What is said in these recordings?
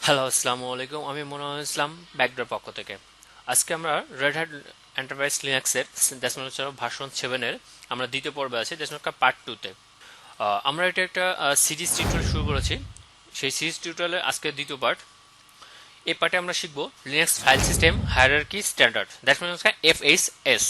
Hello, আসসালামু আলাইকুম। আমি মনোয়ার ইসলাম ব্যাকডোর পক্ষ থেকে। আজকে আমরা রেড হ্যাট এন্টারপ্রাইজ লিনাক্সের ডেসমোনেচার ভার্সন 7-এর আমরা দ্বিতীয় পর্বে আছি, ডেসমোনেচার পার্ট 2-তে। আমরা এটা একটা সিরিজ টিউটোরিয়াল শুরু করেছি। সেই সিরিজ টিউটোরিয়ালের আজকে দ্বিতীয় পার্ট। এই পার্টে আমরা শিখব Linux file system hierarchy standard, ডেসমোনেচার এফএইচএস।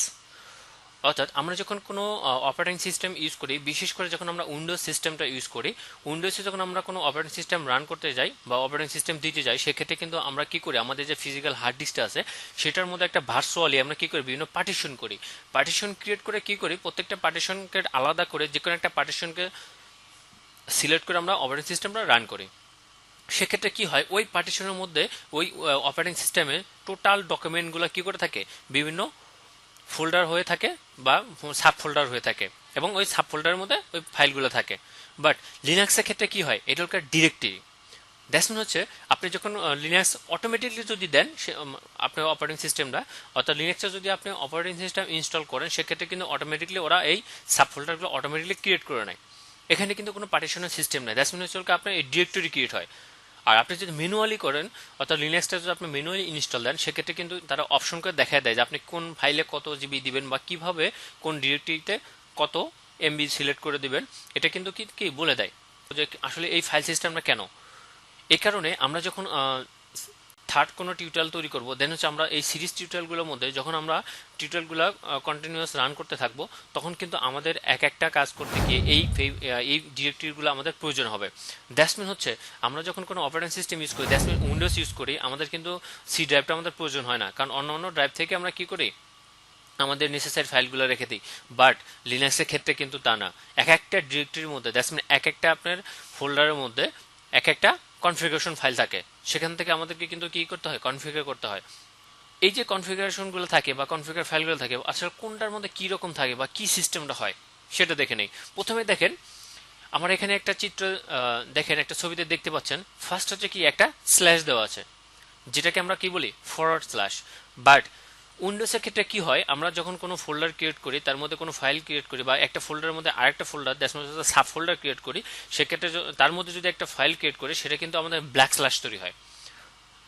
অর্থাৎ আমরা যখন কোনো অপারেটিং সিস্টেম ইউজ করি, বিশেষ করে যখন আমরা উইন্ডোজ সিস্টেমটা ইউজ করি, উইন্ডোজে যখন আমরা কোনো অপারেটিং সিস্টেম রান করতে যাই বা অপারেটিং সিস্টেম দিতে যাই, সেক্ষেত্রে কিন্তু আমরা কি করি, আমাদের যে ফিজিক্যাল হার্ড ডিস্কটা আছে সেটার মধ্যে একটা ভার্চুয়ালি আমরা কি করি, বিভিন্ন পার্টিশন করি। পার্টিশন ক্রিয়েট করে কি করি, প্রত্যেকটা পার্টিশনকে আলাদা করে যে কোনো একটা পার্টিশনকে সিলেক্ট করে আমরা অপারেটিং সিস্টেমটা রান করি। সেক্ষেত্রে কি হয়, ওই পার্টিশনের মধ্যে ওই অপারেটিং সিস্টেমে টোটাল ডকুমেন্টগুলো কি করে থাকে, বিভিন্ন ফোল্ডার হয়ে থাকে বা সাব ফোল্ডার হয়ে থাকে, এবং ওই সাব ফোল্ডারের মধ্যে ওই ফাইলগুলো থাকে। বাট লিনাক্সের ক্ষেত্রে কি হয়, এটা হচ্ছে ডিরেক্টরি। দ্যাটস মিন হচ্ছে আপনি যখন লিনাক্স অটোমেটিকলি যদি দেন আপনার অপারেটিং সিস্টেমটা, অর্থাৎ লিনাক্সে যদি আপনি অপারেটিং সিস্টেম ইনস্টল করেন, সেক্ষেত্রে কিন্তু অটোমেটিকলি ওরা এই সাব ফোল্ডারগুলো অটোমেটিকলি ক্রিয়েট করে নেয়। এখানে কিন্তু কোনো পার্টিশনের সিস্টেম নেই। দ্যাটস মিন হচ্ছে আপনার এই ডিরেক্টরি ক্রিয়েট হয়। আর আপনি যদি ম্যানুয়ালি করেন, অর্থাৎ লিনাক্সটা যদি আপনি ম্যানুয়ালি ইনস্টল দেন, সেক্ষেত্রে কিন্তু তারা অপশন করে দেখা দেয় যে আপনি কোন ফাইলে কত জিবি দিবেন বা কিভাবে কোন ডিরেক্টরিতে কত এমবি সিলেক্ট করে দিবেন। এটা কিন্তু কি কি বলে দেয় যে আসলে এই ফাইল সিস্টেমটা কেন। এই কারণে আমরা যখন থার্ড কোনো টিউটোরিয়াল তৈরি করব, দেন হচ্ছে আমরা এই সিরিজ টিউটোরিয়ালগুলোর মধ্যে যখন আমরা টিউটোরিয়ালগুলো কন্টিনিউয়াস রান করতে থাকবো, তখন কিন্তু আমাদের এক একটা কাজ করতে গিয়ে এই ডিরেক্টরিগুলো আমাদের প্রয়োজন হবে। দ্যাটস হচ্ছে আমরা যখন কোনো অপারেটিং সিস্টেম ইউজ করি, দ্যাটস উইন্ডোজ ইউজ করি, আমাদের কিন্তু সি ড্রাইভটা আমাদের প্রয়োজন হয় না, কারণ অন্য অন্য ড্রাইভ থেকে আমরা কি করি, আমাদের নেসেসারি ফাইলগুলো রেখে দিই। বাট লিনাক্সের ক্ষেত্রে কিন্তু তা না। এক একটা ডিরেক্টরির মধ্যে, দ্যাটস এক একটা আপনার ফোল্ডারের মধ্যে এক একটা কনফিগারেশন ফাইল থাকে। সেখান থেকে আমাদেরকে কিন্তু কি করতে হয়, কনফিগার করতে হয়। এই যে কনফিগারেশনগুলো থাকে বা কনফিগার ফাইলগুলো থাকে, আসলে কোনটার মধ্যে কি রকম থাকে বা কি সিস্টেমটা হয় সেটা দেখে নেই। প্রথমে দেখেন, আমার এখানে একটা চিত্র দেখেন, একটা ছবিতে দেখতে পাচ্ছেন, ফার্স্ট হচ্ছে কি একটা স্ল্যাশ দেওয়া আছে, যেটাকে আমরা কি বলি, ফরওয়ার্ড স্ল্যাশ। বাট উইন্ডোজের ক্ষেত্রে কি হয়, আমরা যখন কোনো ফোল্ডার ক্রিয়েট করি, তার মধ্যে কোনো ফাইল ক্রিয়েট করি বা একটা ফোল্ডারের মধ্যে আরেকটা ফোল্ডার সাব ফোল্ডার ক্রিয়েট করি, সেক্ষেত্রে তার মধ্যে যদি একটা ফাইল ক্রিয়েট করি, সেটা কিন্তু আমাদের ব্ল্যাক স্ল্যাশ তৈরি হয়।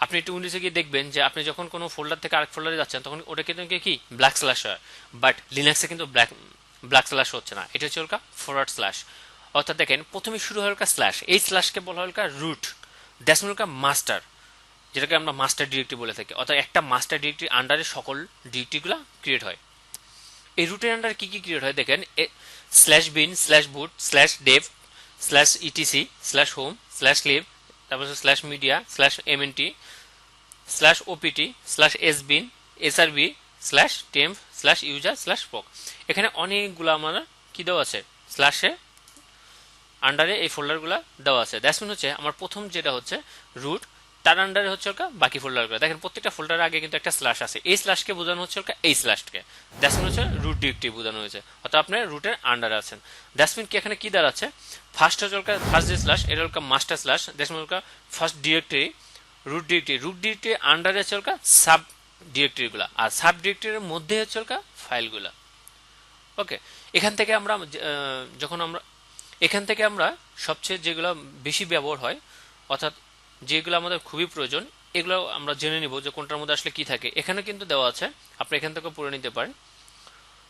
আপনি একটু উইন্ডোজে গিয়ে দেখবেন যে আপনি যখন কোনো ফোল্ডার থেকে আরেক ফোল্ডারে যাচ্ছেন, তখন ওটা কিন্তু কি ব্ল্যাক স্ল্যাশ হয়। বাট লিনাক্সে কিন্তু ব্ল্যাক স্ল্যাশ হচ্ছে না, এটা হচ্ছে ওটা ফরওয়ার্ড স্ল্যাশ। অর্থাৎ দেখেন, প্রথমে শুরু হয় স্ল্যাশ, এই স্ল্যাশকে বলা হয় রুট, দ্যাটস মাস্টার, যেটাকে আমরা মাস্টার ডিরেক্টরি বলে থাকি। অর্থাৎ একটা মাস্টার ডিরেক্টরি আন্ডারে সকল ডিরেক্টরিগুলো ক্রিয়েট হয়। এই রুটের আন্ডারে কি কি ক্রিয়েট হয় দেখেন, slash bin, slash boot, slash dev, slash ETC, slash home, slash lib, তারপর slash media, slash MNT, slash OPT, slash sbin, SRV, slash temp, slash user, slash পক। এখানে অনেকগুলো আমার কি দেওয়া আছে, স্ল্যাশে আন্ডারে এই ফোল্ডারগুলো দেওয়া আছে। দ্যাটস মিন হচ্ছে আমার প্রথম যেটা হচ্ছে রুট, তার আন্ডারে হচ্ছে বাকি ফোল্ডারগুলো। দেখেন প্রত্যেকটা ফোল্ডারের আগে কিন্তু একটা স্ল্যাশ আছে, এই স্ল্যাশকে বোঝানো হচ্ছে এই স্ল্যাশকে। দ্যাটস মিন হচ্ছে রুট ডিরেক্টরি বোঝানো হয়েছে, অর্থাৎ আপনি রুটের আন্ডারে আছেন। দ্যাটস মিন কি এখানে কি দাঁড়াচ্ছে, ফার্স্ট হচ্ছে ফার্স্ট যে স্ল্যাশ, এটা হচ্ছে master slash. That's mean first directory, root directory আন্ডারে হচ্ছে সাব ডিরেক্টরিগুলো, আর সাব ডিরেক্টরির মধ্যে হচ্ছে ফাইলগুলো। ওকে, এখান থেকে আমরা যখন আমরা এখান থেকে আমরা সবচেয়ে যেগুলো বেশি ব্যবহার হয়, অর্থাৎ যেগুলো আমাদের খুবই প্রয়োজন, এগুলো আমরা জেনে নিব যে কোনটার মধ্যে আসলে কি থাকে। এখানে কিন্তু দেওয়া আছে, আপনি এখান থেকে পড়ে নিতে পারেন।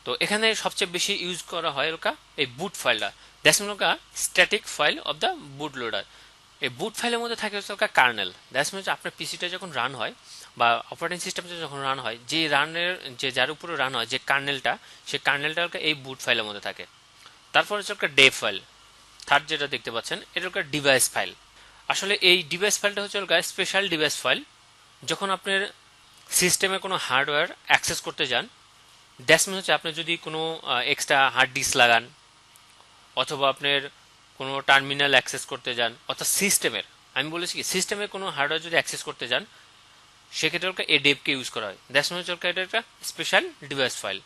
তো এখানে সবচেয়ে বেশি ইউজ করা হয় এই বুট ফাইলটা, that's mean static file of the boot loader. এই বুট ফাইলের মধ্যে থাকে হচ্ছে কার্নেল। দ্যাটস মিন আপনার পিসিটা যখন রান হয় বা অপারেটিং সিস্টেমটা যখন রান হয়, যে রানের যে যার উপরে রান হয় যে কার্নেলটা, সেই কার্নেলটা এই বুট ফাইলের মধ্যে থাকে। তারপর হচ্ছে ডেভ ফাইল, থার্ড যেটা দেখতে পাচ্ছেন, এটা ডিভাইস ফাইল। আসলে এই ডিভাইস ফাইলটা হচ্ছে স্পেশাল ডিভাইস ফাইল। যখন আপনার সিস্টেমে কোনো হার্ডওয়্যার অ্যাক্সেস করতে যান, দ্যাটস মিন হচ্ছে আপনি যদি কোনো এক্সট্রা হার্ড ডিস্ক লাগান, অথবা আপনার কোনো টার্মিনাল অ্যাক্সেস করতে যান, অর্থাৎ সিস্টেমের, আমি বলেছি কি সিস্টেমের কোনো হার্ডওয়্যার যদি অ্যাক্সেস করতে যান, সেক্ষেত্রে এই ডেভকে ইউজ করা হয়। দ্যাটস মিন হচ্ছে এটা একটা স্পেশাল ডিভাইস ফাইল।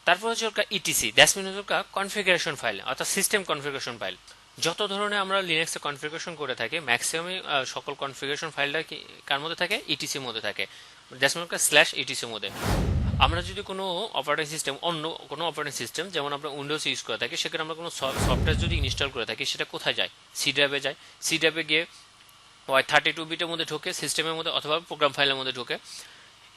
তারপর হচ্ছে ইটিসি, দ্যাটস মিন হচ্ছে কনফিগারেশন ফাইল, অর্থাৎ সিস্টেম কনফিগারেশন ফাইল। যত ধরনের আমরা লিনাক্সে কনফিগারেশন করে থাকি, ম্যাক্সিমামই সকল কনফিগারেশন ফাইলটা কার মধ্যে থাকে, ইটিসির মধ্যে থাকে। দ্যাটস মিন স্ল্যাশ ইটিসির মধ্যে। আমরা যদি কোনো অপারেটিং সিস্টেম, অন্য কোনো অপারেটিং সিস্টেম যেমন আমরা উইন্ডোজ ইউজ করে থাকি, সেখানে আমরা কোনো সফটওয়্যার যদি ইনস্টল করে থাকি, সেটা কোথায় যায়, সি ড্রাইভে যায়। সি ড্রাইভে গিয়ে হয় 32 বিটের মধ্যে ঢোকে সিস্টেমের মধ্যে অথবা প্রোগ্রাম ফাইলের মধ্যে ঢোকে।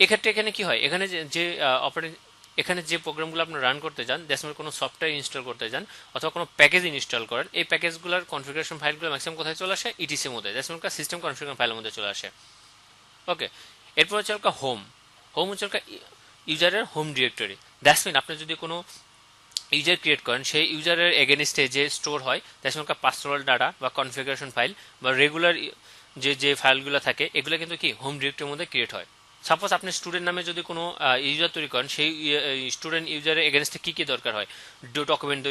এক্ষেত্রে এখানে কি হয়, এখানে যে অপারেটিং এখানে যে প্রোগ্রামগুলো আপনি রান করতে চান, দ্যাটস কোনো সফটওয়্যার ইনস্টল করতে চান অথবা কোনো প্যাকেজ ইনস্টল করেন, এই প্যাকেজগুলোর কনফিগারেশন ফাইলগুলো ম্যাক্সিমাম কোথায় চলে আসে, ইটিসির মধ্যে, দ্যাটস সিস্টেম কনফিগারেশন ফাইলের মধ্যে চলে আসে। ওকে, এরপর হচ্ছে হোম। হোম হচ্ছে ইউজারের হোম ডিরেক্টরি। দ্যাটস আপনি যদি কোনো ইউজার ক্রিয়েট করেন, সেই ইউজারের এগেনস্টে যে স্টোর হয় দ্যাটস পার্সোনাল ডাটা বা কনফিগারেশন ফাইল বা রেগুলার যে ফাইলগুলো থাকে, এগুলো কিন্তু কি হোম ডিরেক্টরির মধ্যে ক্রিয়েট হয়। সাপোজ আপনি স্টুডেন্ট নামে যদি কোনো ইউজার তৈরি করেন, সেই স্টুডেন্ট ইউজারের এগেনস্টে কী কী দরকার হয়, ডকুমেন্ট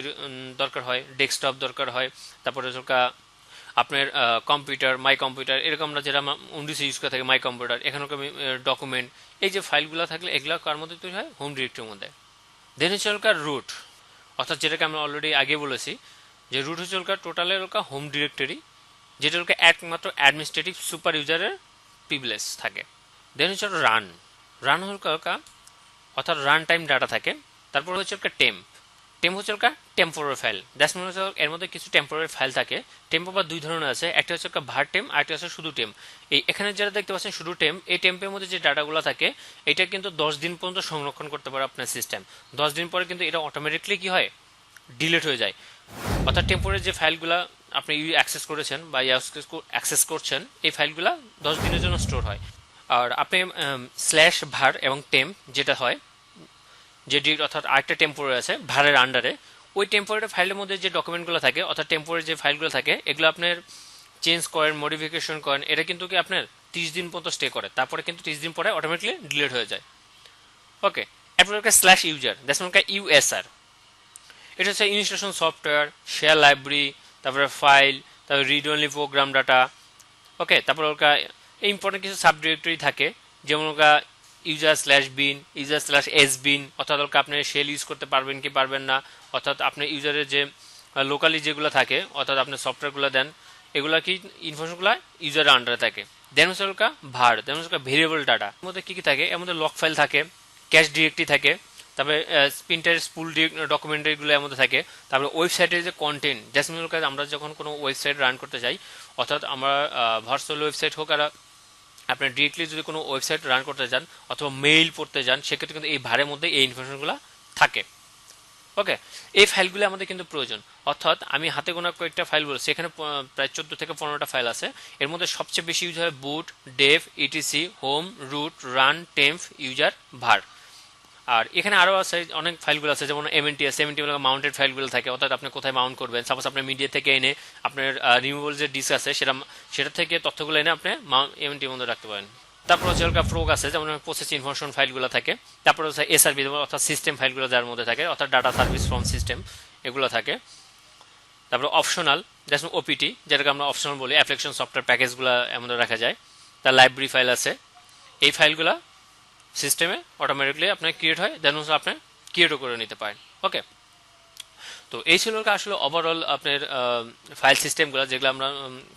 দরকার হয়, ডেস্কটপ দরকার হয়, তারপরে আপনার কম্পিউটার, মাই কম্পিউটার, এরকম আমরা যেটা উইন্ডোজ ইউজ করে থাকি মাই কম্পিউটার, এখানে ডকুমেন্ট, এই যে ফাইলগুলো থাকলে এগুলো কার মধ্যে তৈরি হয়, হোম ডিরেক্টরির মধ্যে। দেন হচ্ছে রুট, অর্থাৎ যেটাকে আমরা অলরেডি আগে বলেছি যে রুট হচ্ছে টোটালের হোম ডিরেক্টরি, যেটা একমাত্র অ্যাডমিনিস্ট্রেটিভ সুপার ইউজারের প্রিভিলেজ থাকে। দেন হচ্ছে রান। রান হল অর্থাৎ রান টাইম ডাটা থাকে। তারপর হচ্ছে টেম্প। টেম্প হচ্ছে টেম্পোরারি ফাইল। দ্যাটস মিন হচ্ছে এর মধ্যে কিছু টেম্পোরারি ফাইল থাকে। টেম্প আবার দুই ধরনের আছে, একটা হচ্ছে ভার টেম্প আর একটা হচ্ছে শুধু টেম্প। এই এখানে যেটা দেখতে পাচ্ছেন শুধু টেম্প, এই টেম্পের মধ্যে যে ডাটাগুলো থাকে এটা কিন্তু 10 দিন পর্যন্ত সংরক্ষণ করতে পারে আপনার সিস্টেম। 10 দিন পরে কিন্তু এটা অটোমেটিকলি কি হয়, ডিলিট হয়ে যায়। অর্থাৎ টেম্পোরারি যে ফাইলগুলো আপনি অ্যাক্সেস করেছেন বা অ্যাক্সেস করছেন, এই ফাইলগুলো 10 দিনের জন্য স্টোর হয়। আর আপনি স্ল্যাশ ভার এবং টেম্প যেটা হয়, যে অর্থাৎ আরেকটা টেম্পোরারি আছে ভারের আন্ডারে, ওই টেম্পোরারি ফাইলের মধ্যে যে ডকুমেন্টগুলো থাকে অর্থাৎ টেম্পোরারি যে ফাইলগুলো থাকে, এগুলো আপনার চেঞ্জ করেন, মডিফিকেশন করেন, এটা কিন্তু কি আপনার 30 দিন পর্যন্ত স্টে করে, তারপরে কিন্তু 30 দিন পরে অটোমেটিকলি ডিলিট হয়ে যায়। ওকে, এরপর স্ল্যাশ ইউজার, দ্যাটস ইউএসআর। এটা হচ্ছে ইনস্টলেশন সফটওয়্যার, শেয়ার লাইব্রেরি, তারপরে ফাইল, তারপরে রিড অনলি প্রোগ্রাম ডাটা। ওকে, তারপর ইম্পর্টেন্ট কিছু সাব ডিরেক্টরি থাকে, যেমন user slash bin, user slash S বিন, অর্থাৎ আপনি শেল ইউজ করতে পারবেন কি পারবেন না, অর্থাৎ আপনার ইউজারের যে লোকালি যেগুলো থাকে, অর্থাৎ আপনি সফটওয়্যারগুলো দেন, এগুলো কি ইনফরমেশনগুলো ইউজারের আন্ডারে থাকে। দেন হচ্ছে ভার, দেন হচ্ছে ভেরিয়েবল ডাটা। এর মধ্যে কি কি থাকে, এর মধ্যে লক ফাইল থাকে, ক্যাশ ডিরেক্টরি থাকে, তারপরে প্রিন্টার স্পুল ডকুমেন্টারিগুলো এর মধ্যে থাকে, তারপরে ওয়েবসাইটের যে কন্টেন্ট, জাসমিন আমরা যখন কোনো ওয়েবসাইট রান করতে চাই, অর্থাৎ আমরা ভার্চুয়াল ওয়েবসাইট হোক আর আপনি ডিরেক্টলি যদি কোনো ওয়েবসাইট রান করতে চান অথবা মেইল পড়তে যান, সেক্ষেত্রে কিন্তু এই ভারের মধ্যে এই ইনফরমেশনগুলো থাকে। ওকে, এই ফাইলগুলো আমাদের কিন্তু প্রয়োজন। অর্থাৎ আমি হাতে গোনা কয়েকটা ফাইল বলছি, এখানে প্রায় 14 থেকে 15টা ফাইল আছে। এর মধ্যে সবচেয়ে বেশি ইউজ হয় boot, dev, ETC, home, root, run, temp, user, var. আর এখানে আরও আছে অনেক ফাইলগুলো আছে, যেমন এমএনটিএস, মাউন্টেড ফাইলগুলো থাকে, অর্থাৎ আপনি কোথায় মাউন্ট করবেন। সাপোজ আপনি মিডিয়া থেকে এনে আপনার রিমুভেবল যে ডিস্ক আছে সেটা থেকে তথ্যগুলো এনে আপনি এমএনটির মধ্যে রাখতে পারেন। তারপর হচ্ছে ফ্রোগ আছে, যেমন প্রসেস ইনফরমেশন ফাইলগুলো থাকে। তারপর হচ্ছে এসআরবি, অর্থাৎ সিস্টেম ফাইলগুলো যার মধ্যে থাকে, অর্থাৎ ডাটা সার্ভিস ফ্রম সিস্টেম, এগুলো থাকে। তারপর অপশনাল, যেমন ওপিটি, যেটাকে আমরা অপশনাল বলি, অ্যাপ্লিকেশন সফটওয়্যার প্যাকেজগুলো এর মধ্যে রাখা যায়। তার লাইব্রেরি ফাইল আছে, এই ফাইলগুলো সিস্টেমে অটোমেটিকলি আপনার ক্রিয়েট হয়, দেন আপনি ক্রিয়েটও করে নিতে পারেন। ওকে, তো এই ছিল আসলে ওভারঅল আপনার ফাইল সিস্টেমগুলো, যেগুলো আমরা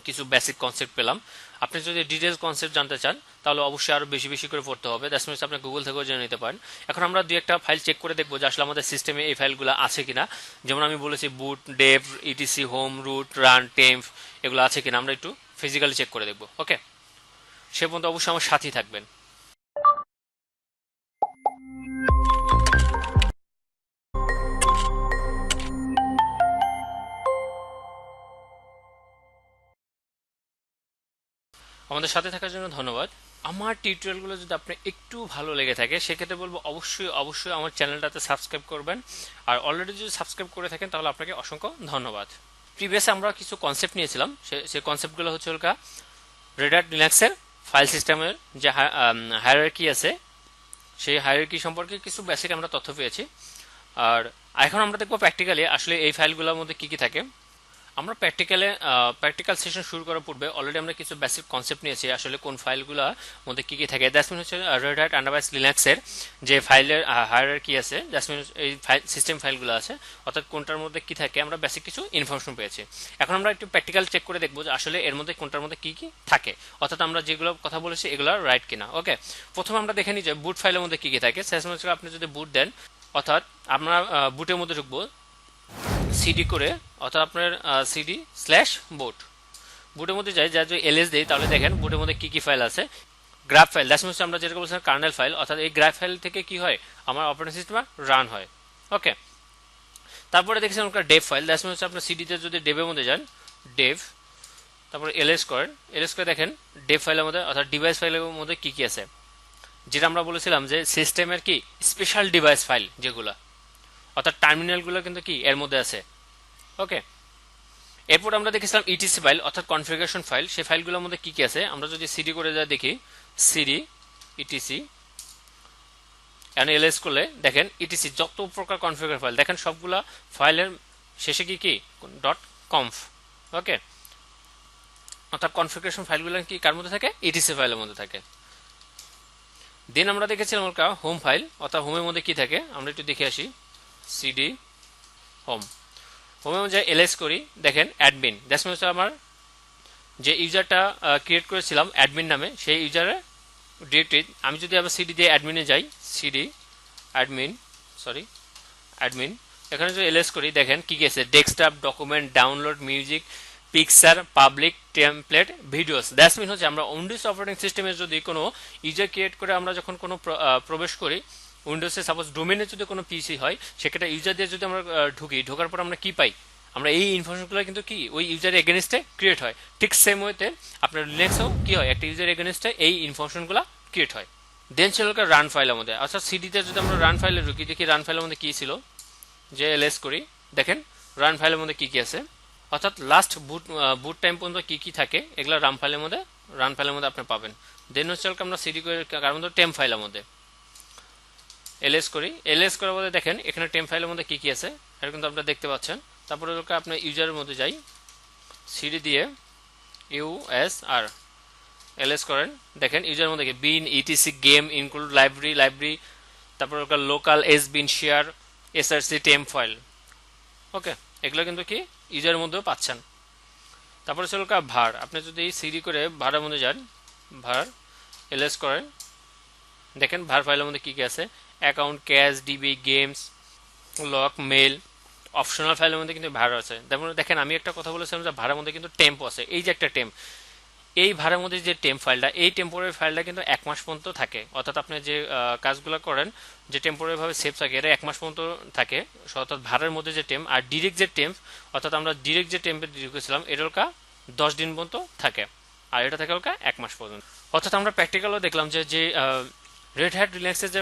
কিছু বেসিক কনসেপ্ট পেলাম। আপনি যদি ডিটেলস কনসেপ্ট জানতে চান তাহলে অবশ্যই আরও বেশি বেশি করে পড়তে হবে, দ্যাটস মিনস আপনি গুগল থেকেও জেনে নিতে পারেন। এখন আমরা দুই একটা ফাইল চেক করে দেখবো যে আসলে আমাদের সিস্টেমে এই ফাইলগুলো আছে কিনা। যেমন আমি বলেছি boot, dev, ETC, home, root, run, temp, এগুলো আছে কিনা আমরা একটু ফিজিক্যালি চেক করে দেখবো। ওকে, সে পর্যন্ত অবশ্যই আমার সাথেই থাকবেন। আমাদের সাথে থাকার জন্য ধন্যবাদ। আমার টিউটোরিয়ালগুলো যদি আপনার একটু ভালো লেগে থাকে, সেক্ষেত্রে বলবো অবশ্যই অবশ্যই আমার চ্যানেলটাতে সাবস্ক্রাইব করবেন। আর অলরেডি যদি সাবস্ক্রাইব করে থাকেন তাহলে আপনাকে অসংখ্য ধন্যবাদ। প্রিভিয়াসে আমরা কিছু কনসেপ্ট নিয়েছিলাম, সেই কনসেপ্টগুলো হচ্ছে রেড হ্যাট লিনাক্সের ফাইল সিস্টেমের যে হায়ারার্কি আছে, সেই হায়ারার্কি সম্পর্কে কিছু বেসিক আমরা তথ্য পেয়েছি। আর এখন আমরা দেখবো প্র্যাকটিক্যালি আসলে এই ফাইলগুলোর মধ্যে কি কি থাকে। আমরা প্র্যাকটিক্যাল সেশন শুরু করার পূর্বে অলরেডি আমরা কিছু বেসিক কনসেপ্ট নিয়েছি, আসলে কোন ফাইলগুলোর মধ্যে কি কি থাকে। দ্যাটস মিন হচ্ছে রেড হ্যাট আন্ডারভাইস লিনাক্সের যে ফাইলের হায়ারার্কি আছে, দ্যাটস মিন এই সিস্টেম ফাইলগুলো আছে, অর্থাৎ কোনটার মধ্যে কি থাকে আমরা বেসিক কিছু ইনফরমেশন পেয়েছি। এখন আমরা একটু প্র্যাকটিক্যাল চেক করে দেখবো যে আসলে এর মধ্যে কোনটার মধ্যে কি কি থাকে, অর্থাৎ আমরা যেগুলো কথা বলেছি এগুলো রাইট কিনা। ওকে, প্রথমে আমরা দেখে নিই যে বুট ফাইলের মধ্যে কি কি থাকে। আপনি যদি বুট দেন, অর্থাৎ আমরা বুটের মধ্যে ঢুকবো সিডি করে, অর্থাৎ আপনার সিডি স্ল্যাশ বুট। বুটের মধ্যে যাই, যা যদি এলএস দিই তাহলে দেখেন বুটের মধ্যে কি কি ফাইল আছে। গ্রাফ ফাইল, দ্যাটস মিনস আমরা যেটা বলছিলাম কার্নেল ফাইল, অর্থাৎ এই গ্রাফ ফাইল থেকে কি হয় আমার অপারেটিং সিস্টেম রান হয়। ওকে, তারপরে দেখেছেন আপনার ডেভ ফাইল, দ্যাটস মিনস আপনার সিডিতে যদি ডেভের মধ্যে যান, ডেভ, তারপরে এলএস করেন, এলএস করে দেখেন ডেভ ফাইলের মধ্যে অর্থাৎ ডিভাইস ফাইলের মধ্যে কি কি আছে, যেটা আমরা বলেছিলাম যে সিস্টেমের কি স্পেশাল ডিভাইস ফাইল যেগুলো, অর্থাৎ টার্মিনালগুলো কিন্তু কি এর মধ্যে আছে। ওকে, এরপর আমরা দেখেছিলাম ইটিসি ফাইল অর্থাৎ কনফিগারেশন ফাইল, সেই ফাইলগুলোর মধ্যে কি কি আছে আমরা যদি সিডি করে যা দেখি, সিডি ইটিসি এলএস করলে দেখেন ইটিসি যত প্রকার কনফিগার ফাইল দেখেন সবগুলা ফাইলের শেষে কি কি ডট কনফ। ওকে, অর্থাৎ কনফিগারেশন ফাইলগুলো কি কার মধ্যে থাকে, ইটিসি ফাইলের মধ্যে থাকে। দেন আমরা দেখেছিলাম হোম ফাইল, অর্থাৎ হোমের মধ্যে কি থাকে আমরা একটু দেখে আসি, সিডি হোম, হোমের মধ্যে এলএস করি দেখেন অ্যাডমিন, দ্যাটস মিনস আমার যে ইউজারটা ক্রিয়েট করেছিলাম অ্যাডমিন নামে সেই ইউজারের ডিরেক্টরি, আমি যদি আবার সিডি দিয়ে অ্যাডমিনে যাই, সিডি অ্যাডমিন অ্যাডমিন, এখানে যদি এলএস করি দেখেন কি কি আছে, desktop, document, download, music, picture, public, template, videos. That's mean হচ্ছে আমরা উইন্ডোজ অপারেটিং সিস্টেমে যদি কোনো ইউজার ক্রিয়েট করে আমরা যখন কোনো প্রবেশ করি, উইন্ডোজে সাপোজ ডোমেনে যদি কোনো পিসি হয় সেক্ষেত্রে ইউজার দিয়ে যদি আমরা ঢোকার পর আমরা কি পাই, আমরা এই ইনফরমেশনগুলো কিন্তু কি ওই ইউজার এগেনস্টে ক্রিয়েট হয়। ঠিক সেম ওয়েতে আপনার লিনাক্সেও কি হয়, একটা ইউজার এগেনস্টে এই ইনফরমেশনগুলো ক্রিয়েট হয়। দেন ছিল রান ফাইলের মধ্যে, অর্থাৎ সিডিতে যদি আমরা রান ফাইলে ঢুকি দেখি রান ফাইলের মধ্যে কি ছিল, যে এলএস করি দেখেন রান ফাইলের মধ্যে কি কি আছে, অর্থাৎ লাস্ট বুট টাইম পর্যন্ত কি কি থাকে এগুলো রান ফাইলের মধ্যে আপনি পাবেন। দেন হচ্ছে আমরা সিডি করে কার মধ্যে টেম ফাইলের মধ্যে এলএস করি, এলএস করার মধ্যে দেখেন এখানে টেম ফাইলের মধ্যে কি কি আছে এটা কিন্তু আপনারা দেখতে পাচ্ছেন। তারপরে আপনার ইউজারের মধ্যে যাই, সিডি দিয়ে ইউএসআর এলএস করেন দেখেন ইউজারের মধ্যে বিন, ইটিসি, গেম, ইনক্লুড, লাইব্রেরি, তারপর লোকাল, এস বিন, শেয়ার, এসআরসি, টেম ফাইল। ওকে, এগুলো কিন্তু কি ইউজারের মধ্যেও পাচ্ছেন। তারপরে ছিল ভার, আপনি যদি সিডি করে ভাড়ের মধ্যে যান, ভার এলএস করেন দেখেন ভার ফাইলের মধ্যে কি কি আছে, account, cache, DB, games, lock, mail, optional ফাইলের মধ্যে কিন্তু ভার আছে। যেমন দেখেন আমি একটা কথা বলেছিলাম যে ভাড়ার মধ্যে কিন্তু টেম্প আছে, এই যে একটা টেম্প, এই ভাড়ার মধ্যে যে টেম্প ফাইলটা, এই টেম্পোরারি ফাইলটা কিন্তু 1 মাস পর্যন্ত থাকে, অর্থাৎ আপনি যে কাজগুলো করেন যে টেম্পোরারি ভাবে সেভ থাকে এটা 1 মাস পর্যন্ত থাকে, অর্থাৎ ভাড়ার মধ্যে যে টেম্প, আর ডিরেক্ট যে টেম্প অর্থাৎ আমরা ডিরেক্ট যে টেম্পে ঢুকেছিলাম এটা 10 দিন পর্যন্ত থাকে, আর এটা থাকে 1 মাস পর্যন্ত। অর্থাৎ আমরা প্র্যাকটিক্যালও দেখলাম যে রেড হ্যাট লিনাক্সের যে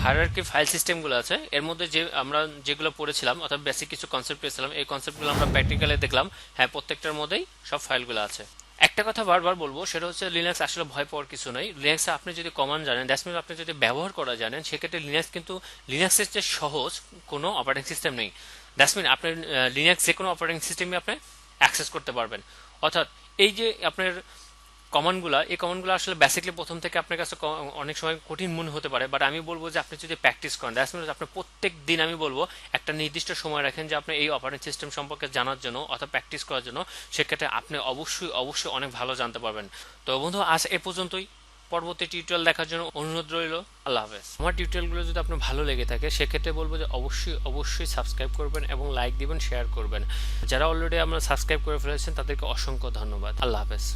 হায়ারার্কি ফাইল সিস্টেমগুলো আছে এর মধ্যে যে আমরা যেগুলো পড়েছিলাম অর্থাৎ বেসিক কিছু কনসেপ্ট পেয়েছিলাম, এই কনসেপ্টগুলো আমরা প্র্যাকটিক্যালে দেখলাম, হ্যাঁ প্রত্যেকটার মধ্যেই সব ফাইলগুলো আছে। একটা কথা বারবার বলবো সেটা হচ্ছে লিনাক্স আসলে ভয় পাওয়ার কিছু নয়, লিনাক্সে আপনি যদি কমান্ড জানেন, দ্যাটস মিনস আপনি যদি ব্যবহার করা জানেন, সেক্ষেত্রে লিনাক্স কিন্তু লিনাক্সের যে সহজ কোনো অপারেটিং সিস্টেম নেই। দ্যাটস মিন আপনি লিনাক্স যে কোনো অপারেটিং সিস্টেমে আপনি অ্যাক্সেস করতে পারবেন। অর্থাৎ এই যে আপনার এই কমান্ডগুলো আসলে বেসিকলি প্রথম থেকে আপনার কাছে অনেক সময় কঠিন মনে হতে পারে, বাট আমি বলবো যে আপনি যদি প্র্যাকটিস করেন, দ্যাটস মিনস আপনি প্রত্যেক দিন আমি বলবো একটা নির্দিষ্ট সময় রাখেন যে আপনি এই অপারেটিং সিস্টেম সম্পর্কে জানার জন্য অথবা প্র্যাকটিস করার জন্য, সেক্ষেত্রে আপনি অবশ্যই অনেক ভালো জানতে পারবেন। তো বন্ধু আজ এ পর্যন্তই, পরবর্তী টিউটোরিয়াল দেখার জন্য অনুরোধ রইল। আল্লাহ হাফেজ। আমার টিউটোরিয়ালগুলো যদি আপনার ভালো লেগে থাকে সেক্ষেত্রে বলবো যে অবশ্যই সাবস্ক্রাইব করবেন এবং লাইক দিবেন, শেয়ার করবেন। যারা অলরেডি আমরা সাবস্ক্রাইব করে ফেলেছেন তাদেরকে অসংখ্য ধন্যবাদ। আল্লাহ হাফেজ।